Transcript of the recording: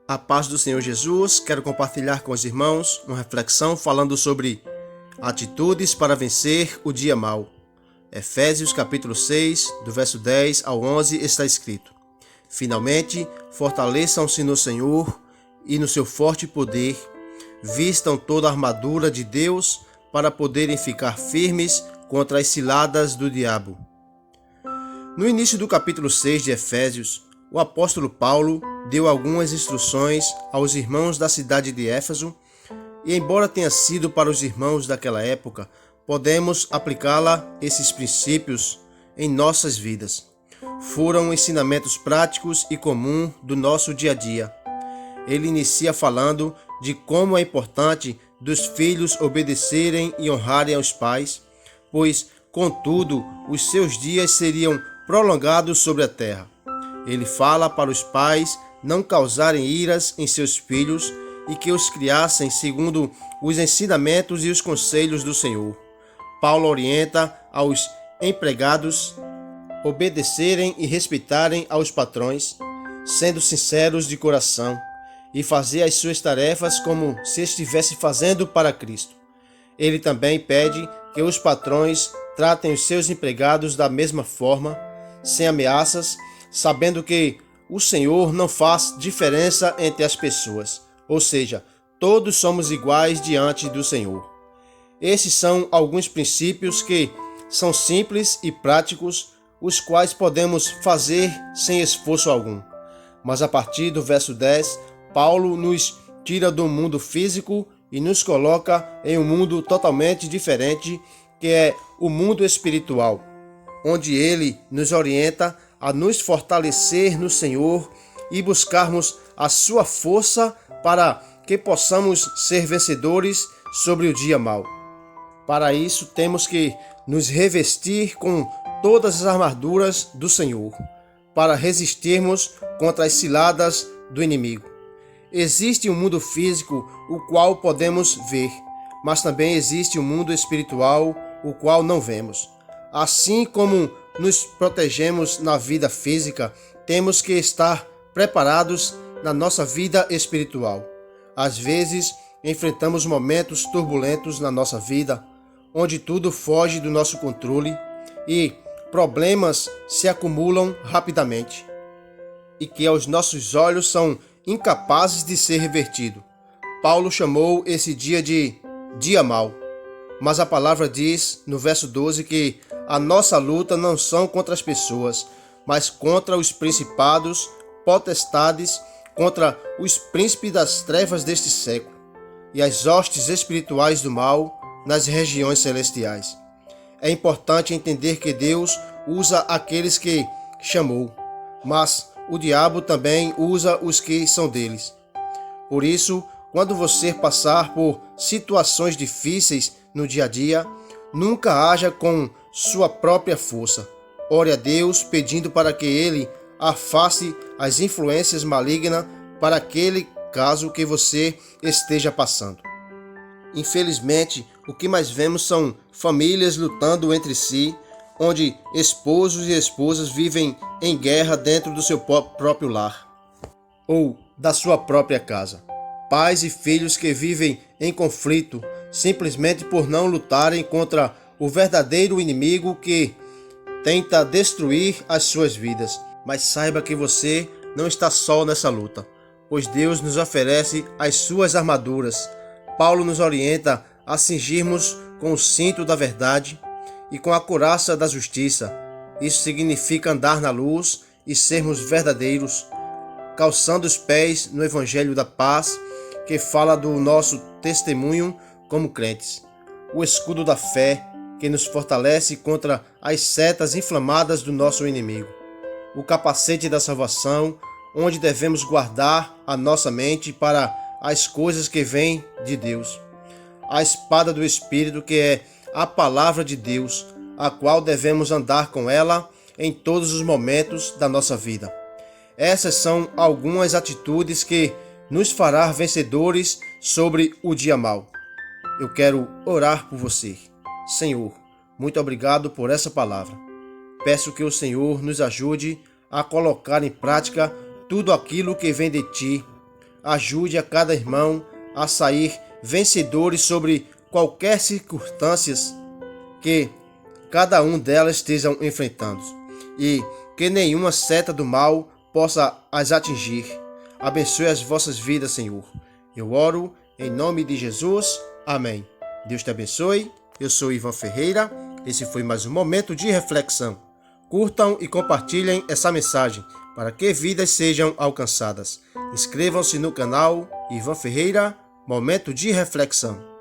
A paz do Senhor Jesus, quero compartilhar com os irmãos uma reflexão falando sobre atitudes para vencer o dia mau. Efésios capítulo 6, do verso 10 ao 11 está escrito: Finalmente, fortaleçam-se no Senhor e no seu forte poder, vistam toda a armadura de Deus para poderem ficar firmes contra as ciladas do diabo. No início do capítulo 6 de Efésios, o apóstolo Paulo deu algumas instruções aos irmãos da cidade de Éfeso e, embora tenha sido para os irmãos daquela época, podemos aplicá-la esses princípios em nossas vidas. Foram ensinamentos práticos e comuns do nosso dia a dia. Ele inicia falando de como é importante dos filhos obedecerem e honrarem aos pais, pois, contudo, os seus dias seriam prolongados sobre a terra. Ele fala para os pais não causarem iras em seus filhos e que os criassem segundo os ensinamentos e os conselhos do Senhor. Paulo orienta aos empregados obedecerem e respeitarem aos patrões, sendo sinceros de coração, e fazer as suas tarefas como se estivesse fazendo para Cristo. Ele também pede que os patrões tratem os seus empregados da mesma forma, sem ameaças, sabendo que o Senhor não faz diferença entre as pessoas, ou seja, todos somos iguais diante do Senhor. Esses são alguns princípios que são simples e práticos, os quais podemos fazer sem esforço algum. Mas a partir do verso 10, Paulo nos tira do mundo físico e nos coloca em um mundo totalmente diferente, que é o mundo espiritual, onde ele nos orienta a nos fortalecer no Senhor e buscarmos a sua força para que possamos ser vencedores sobre o dia mau. Para isso, temos que nos revestir com todas as armaduras do Senhor, para resistirmos contra as ciladas do inimigo. Existe um mundo físico, o qual podemos ver, mas também existe um mundo espiritual, o qual não vemos. Assim como nos protegemos na vida física, temos que estar preparados na nossa vida espiritual. Às vezes, enfrentamos momentos turbulentos na nossa vida, onde tudo foge do nosso controle e problemas se acumulam rapidamente, e que aos nossos olhos são incapazes de ser revertido. Paulo chamou esse dia de dia mau, mas a palavra diz no verso 12 que a nossa luta não são contra as pessoas, mas contra os principados, potestades, contra os príncipes das trevas deste século e as hostes espirituais do mal nas regiões celestiais. É importante entender que Deus usa aqueles que chamou, mas o diabo também usa os que são deles. Por isso, quando você passar por situações difíceis no dia a dia, nunca haja com sua própria força. Ore a Deus pedindo para que Ele afaste as influências malignas para aquele caso que você esteja passando. Infelizmente, o que mais vemos são famílias lutando entre si, onde esposos e esposas vivem em guerra dentro do seu próprio lar ou da sua própria casa. Pais e filhos que vivem em conflito simplesmente por não lutarem contra o verdadeiro inimigo que tenta destruir as suas vidas. Mas saiba que você não está só nessa luta, pois Deus nos oferece as suas armaduras. Paulo nos orienta a cingirmos com o cinto da verdade e com a couraça da justiça. Isso significa andar na luz e sermos verdadeiros, calçando os pés no Evangelho da Paz, que fala do nosso testemunho como crentes. O escudo da fé, que nos fortalece contra as setas inflamadas do nosso inimigo. O capacete da salvação, onde devemos guardar a nossa mente para as coisas que vêm de Deus. A espada do Espírito, que é a palavra de Deus, a qual devemos andar com ela em todos os momentos da nossa vida. Essas são algumas atitudes que nos fará vencedores sobre o dia mau. Eu quero orar por você. Senhor, muito obrigado por essa palavra. Peço que o Senhor nos ajude a colocar em prática tudo aquilo que vem de Ti, ajude a cada irmão a sair vencedores sobre qualquer circunstâncias que cada um delas estejam enfrentando, e que nenhuma seta do mal possa as atingir. Abençoe as vossas vidas, Senhor. Eu oro em nome de Jesus. Amém. Deus te abençoe. Eu sou Ivan Ferreira. Esse foi mais um momento de reflexão. Curtam e compartilhem essa mensagem para que vidas sejam alcançadas. Inscrevam-se no canal Ivan Ferreira, Momento de Reflexão.